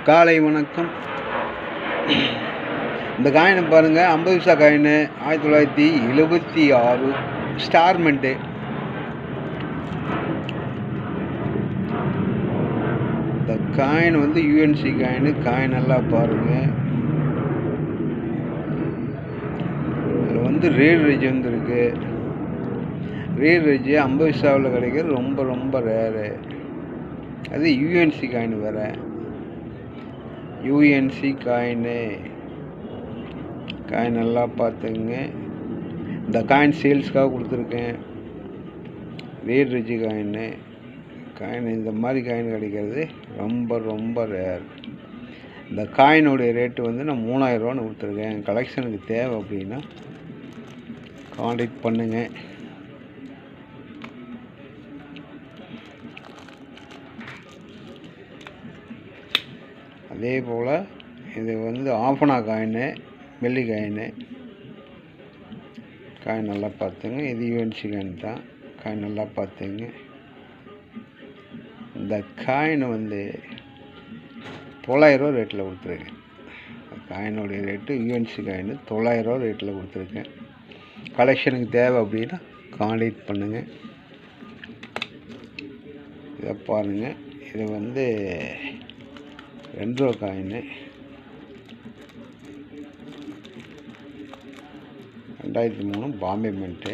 காலை வணக்கம். இந்த காயினை பாருங்கள், 50 பைசா காயினு, 1976 ஸ்டார்மெண்ட்டு. இந்த காயின் வந்து யூஎன்சி காயின். காயின் நல்லா பாருங்கள். இதில் வந்து ரேர் ரெஜ் வந்துருக்கு. ரேர் ரெஜ் 50 பைசாவில் கிடைக்கிறது ரொம்ப ரொம்ப ரேரு. அது யூஎன்சி காயின் வேறு. யூஎன்சி காயின் நல்லா பார்த்துங்க. இந்த காயின் சேல்ஸ்க்காக கொடுத்துருக்கேன். ரேர் ரெஜ் காயின் இந்த மாதிரி காயின் கிடைக்கிறது ரொம்ப ரொம்ப ரேர். இந்த காயினுடைய ரேட்டு வந்து நான் 3000 ரூபான்னு கொடுத்துருக்கேன். கலெக்ஷனுக்கு தேவை அப்படின்னா கான்டாக்ட் பண்ணுங்க. அதே போல் இது வந்து ஆஃபனா காயின், வெள்ளி காயின் நல்லா பார்த்துங்க. இது யூஎன்சி காயின் தான். காயின் நல்லா பார்த்துங்க. இந்த காயின் வந்து 900 ரூபா ரேட்டில் கொடுத்துருக்கேன். காயினுடைய ரேட்டு யூஎன்சி காயின் 900 ரூபா ரேட்டில் கொடுத்துருக்கேன். கலெக்ஷனுக்கு தேவை அப்படின்னா கான்டாக்ட் பண்ணுங்கள். இதை பாருங்கள். இது வந்து 2 ரூபா காயின். 2003 பாம்பே மின்ட்டு.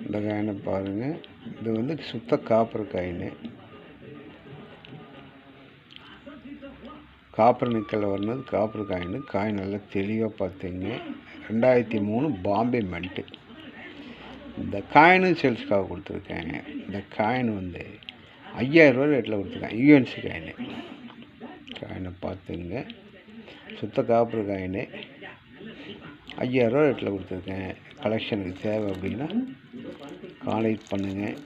இந்த காயினை பாருங்கள். இது வந்து சுத்த காப்பர் காயின். காப்பர் நிக்கலில் வரணுது காப்பர் காயின். காயின் நல்லா தெளிவாக பார்த்துங்க. 2003 பாம்பே மின்ட்டு. இந்த காயினும் சேல்ஸ்க்காக கொடுத்துருக்கேன். இந்த காயின் வந்து 5000 ரூபா ரேட்டில் கொடுத்துருக்கேன். யூஎன்சி காயினை பார்த்துங்க. சுத்த காப்பர் காயின் 5000 ரூபா ரேட்டில் கொடுத்துருக்கேன். கலெக்ஷனுக்கு தேவை அப்படின்னா கான்டாக்ட் பண்ணுங்கள்.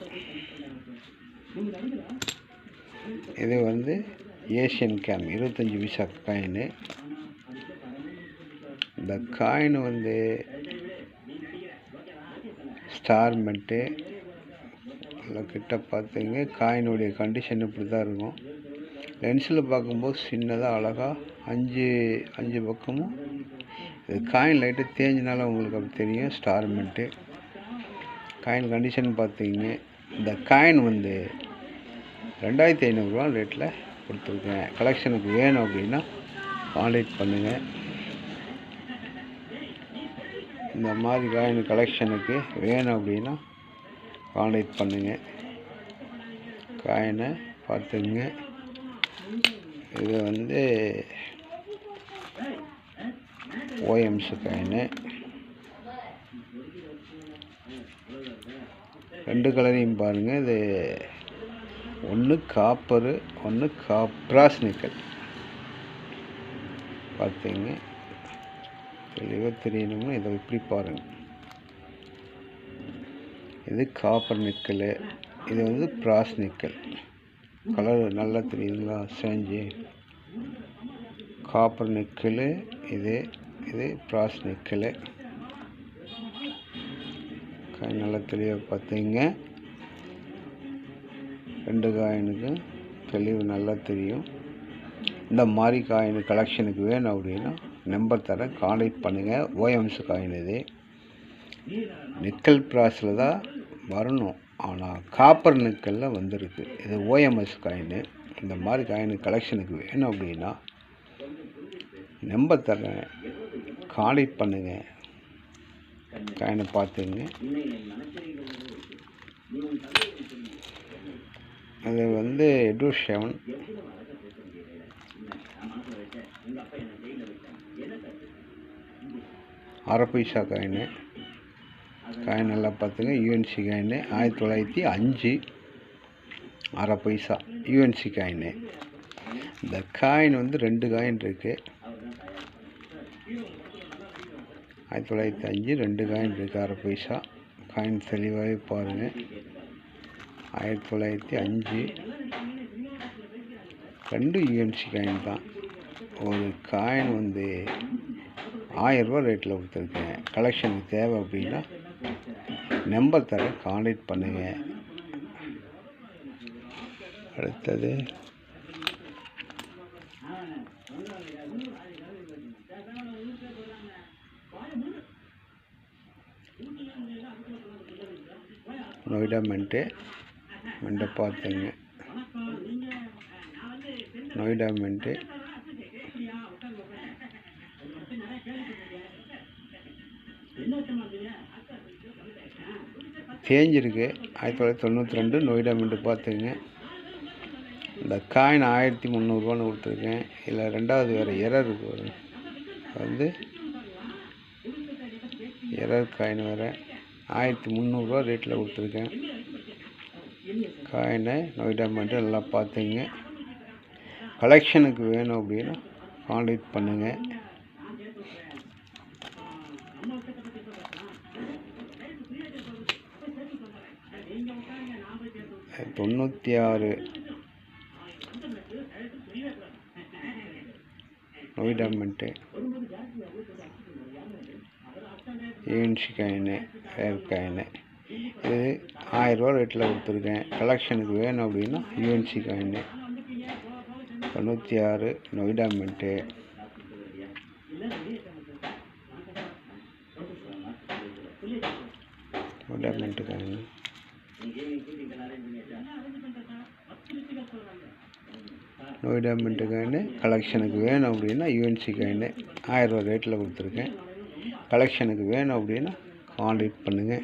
இது வந்து ஏஷியன் கேம் 25 பைசா காயின். இந்த காயின் வந்து ஸ்டார்மெண்ட்டு. கிட்ட பார்த்துங்க. காயினுடைய கண்டிஷன் இப்படி தான் இருக்கும். லென்ஸில் பார்க்கும்போது சின்னதாக அழகாக அஞ்சு பக்கமும் இது காயின் லைட்டாக தேஞ்சினால உங்களுக்கு அப்படி தெரியும். ஸ்டார்மெண்ட்டு காயின் கண்டிஷன் பார்த்திங்க. இந்த காயின் வந்து 2500 ரூபா ரேட்டில் கொடுத்துருக்கேன். கலெக்ஷனுக்கு வேணும் அப்படின்னா கான்டாக்ட் பண்ணுங்கள். இந்த மாதிரி காயின் கலெக்ஷனுக்கு வேணும் அப்படின்னா கான்டாக்ட் பண்ணுங்கள். காயினை பார்த்துங்க. இது வந்து ஓஎம்ஸ் காயின். 2 கலரையும் பாருங்கள். இது ஒன்று காப்பரு, ஒன்று பிராஸ் நிக்கல். பார்த்துங்க. தெளிவாக தெரியணும்னா இதை இப்படி பாருங்கள். இது காப்பர் நிக்கல். இது வந்து பிராஸ் நிக்கல். கலர் நல்லா தெரியுதுங்களா? Change copper nickel. இது பிராஸ் நிக்கல். காயின் நல்லா தெளிவாக பார்த்துங்க. 2 காயினுக்கும் தெளிவு நல்லா தெரியும். இந்த மாதிரி காயின் கலெக்ஷனுக்கு வேணும் அப்படின்னா நம்பர் தரேன், கான்டாக்ட் பண்ணுங்கள். ஓஎம்ஸ் காயின் இது நிக்கல் பிராஸில் தான் வரணும். ஆனால் காப்பர் நிக்கலில் வந்துருக்கு. இது ஓஎம்எஸ் காயின். இந்த மாதிரி காயின் கலெக்ஷனுக்கு வேணும் அப்படின்னா நம்பர் தரேன், கான்டாக்ட் பண்ணுங்கள். காயினை பார்த்துங்க. அது வந்து எட்வர்ட் 7 1/2 பைசா காயின். காயின் நல்லா பார்த்துங்க. யூஎன்சி காயின் 1905 1/2 பைசா யூஎன்சி காயின். இந்த காயின் வந்து 2 காயின் இருக்குது. 1905 2 காயின் இருக்குது. 1/2 பைசா காயின் தெளிவாகவே பாருங்கள். 1905 2 யூஎன்சி காயின் தான். ஒரு காயின் வந்து 1000 ரூபா ரேட்டில் கொடுத்துருக்கேன். கலெக்ஷனுக்கு தேவை அப்படின்னா நம்பர் தரேன், கான்டாக்ட் பண்ணுங்கள். அடுத்தது நொய்டா மென்ட்டு பார்த்துங்க. நொய்டா மென்ட்டு தேஞ்சிருக்கு. 1992 நொய்டா மென்ட்டு பார்த்துங்க. இந்த காயின் 1300 கொடுத்துருக்கேன். இதில் ரெண்டாவது வேறு எரர் இருக்குது. வந்து எரர் காயின் வேறு 1300 ரேட்டில் கொடுத்துருக்கேன். காயினை நொய்டா மென்ட்டு நல்லா பார்த்துங்க. கலெக்ஷனுக்கு வேணும் அப்படின்னா கான்டாக்ட் பண்ணுங்கள். $96 Noida mint UNC coin, rare coin. இது 1000 ரேட்டில் கொடுத்துருக்கேன். கலெக்ஷனுக்கு வேணும் அப்படின்னா UNC coin 96 Noida mint. Noida mint coin Noida mint coin கலெக்ஷனுக்கு வேணும் அப்படின்னா யூஎன்சி காயின் 1000 ரேட்டில் கொடுத்துருக்கேன். கலெக்ஷனுக்கு வேணும் அப்படின்னா கான்டாக்ட் பண்ணுங்கள்.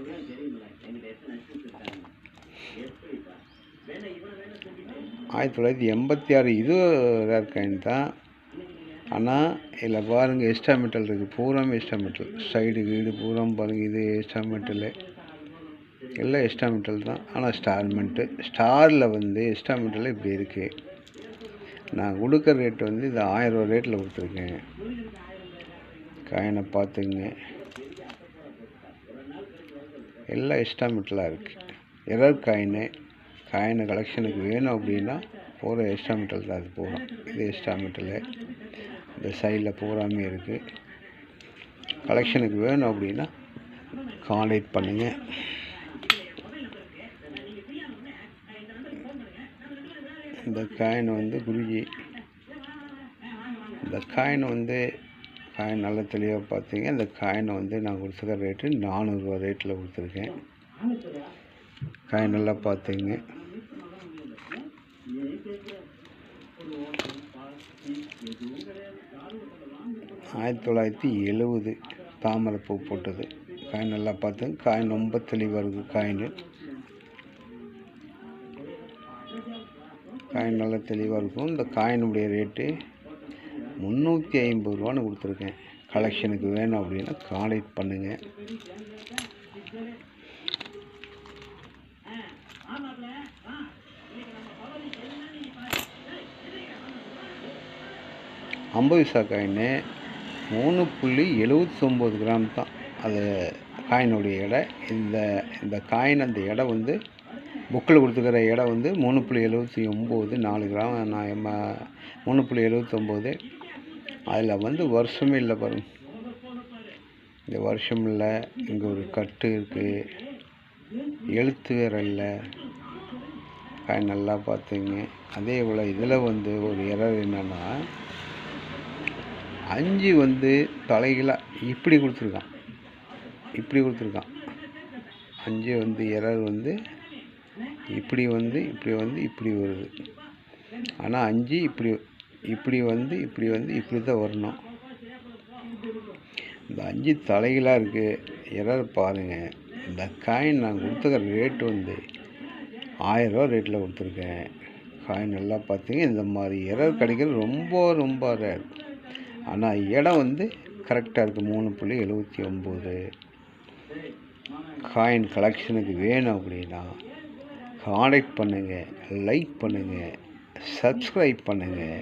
$1986 இது ரேர் காயின் தான். ஆனால் இதில் பாருங்கள் எக்ஸ்ட்ரா மெட்டல் இருக்குது. பூராமே எக்ஸ்ட்ரா மெட்டல். சைடு கீடு பூராம் பாருங்கள். இது எக்ஸ்ட்ரா மெட்டலு எல்லாம் எக்ஸ்ட்ரா மெட்டல் தான். ஆனால் ஸ்டார் மென்ட்டு ஸ்டாரில் வந்து எக்ஸ்ட்ரா மெட்டல் இப்படி இருக்குது. நான் கொடுக்குற ரேட்டு வந்து இது 1000 ரேட்டில் கொடுத்துருக்கேன். காயினை பார்த்துங்க. எல்லாம் எக்ஸ்ட்ரா மெட்டலாக இருக்குது. எரர் காயினு கலெக்ஷனுக்கு வேணும் அப்படின்னா பூரா எக்ஸ்ட்ரா மெட்டல் தான். அது பூரா இது எக்ஸ்ட்ரா மெட்டலு. இந்த சைடில் பூராமே இருக்குது. கலெக்ஷனுக்கு வேணும் அப்படின்னா கான்டாக்ட் பண்ணுங்கள். இந்த காயின் வந்து குருஜி. இந்த காயின் வந்து காயின் நல்லா தெளிவாக பார்த்தீங்க. இந்த காயினை வந்து நான் கொடுத்துருக்க ரேட்டு $400 ரேட்டில் கொடுத்துருக்கேன். காயின் நல்லா பார்த்துங்க. $1970 தாமரைப்பூ போட்டது. காயின் நல்லா பார்த்துங்க. காயின் ரொம்ப தெளிவாக இருக்குது. காயின் நல்லா தெளிவாக இருக்கும். இந்த காயினுடைய ரேட்டு $350 கொடுத்துருக்கேன். கலெக்ஷனுக்கு வேணும் அப்படின்னா கான்டாக்ட் பண்ணுங்கள். $50 காயின்னு 3.79 கிராம் தான் அது காயினுடைய எடை. இந்த காயின் அந்த எடை வந்து புக்கில் கொடுத்துக்கிற எடை வந்து 3.79 4 கிராம் 3.79. அதில் வந்து வருஷமே இல்லை பாருங்க. இந்த வருஷம் இல்லை. இங்கே ஒரு கட்டு இருக்குது. எழுத்து வேறு இல்லை. காயின் நல்லா பார்த்துங்க. அதே போல் இதில் வந்து ஒரு எரர் என்னென்னா 5 வந்து தலைகளாக இப்படி கொடுத்துருக்கான். 5 வந்து எரர் வந்து இப்படி வருது. ஆனால் 5 இப்படி தான் வரணும். இந்த 5 தலைகளாக இருக்குது. எரர் பாருங்கள். இந்த காயின் நான் கொடுத்துக்கிற ரேட்டு வந்து $1000 ரேட்டில் கொடுத்துருக்கேன். காயின் நல்லா பார்த்தீங்க. இந்த மாதிரி எரர் கிடைக்கிறது ரொம்ப ரேர். ஆனால் இடம் வந்து கரெக்டாக இருக்குது. 3.79. காயின் கலெக்ஷனுக்கு வேணும் அப்படின்னா கான்டாக்ட் பண்ணுங்கள். லைக் பண்ணுங்கள். சப்ஸ்கிரைப் பண்ணுங்கள்.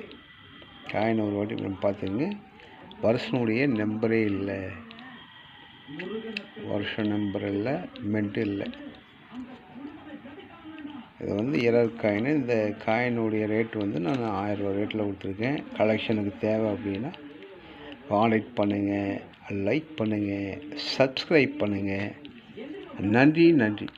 காயின் ஒரு வாட்டி பார்த்துங்க. வருஷனுடைய நம்பரே இல்லை. வருஷம் நம்பர் இல்லை. மென்ட்டு இல்லை. இது வந்து எரர் காயின். இந்த காயினுடைய ரேட்டு வந்து நான் $1000 ரேட்டில் கொடுத்துருக்கேன். கலெக்ஷனுக்கு தேவை அப்படின்னா கான்டாக்ட் பண்ணுங்கள். லைக் பண்ணுங்கள். சப்ஸ்கிரைப் பண்ணுங்கள். நன்றி.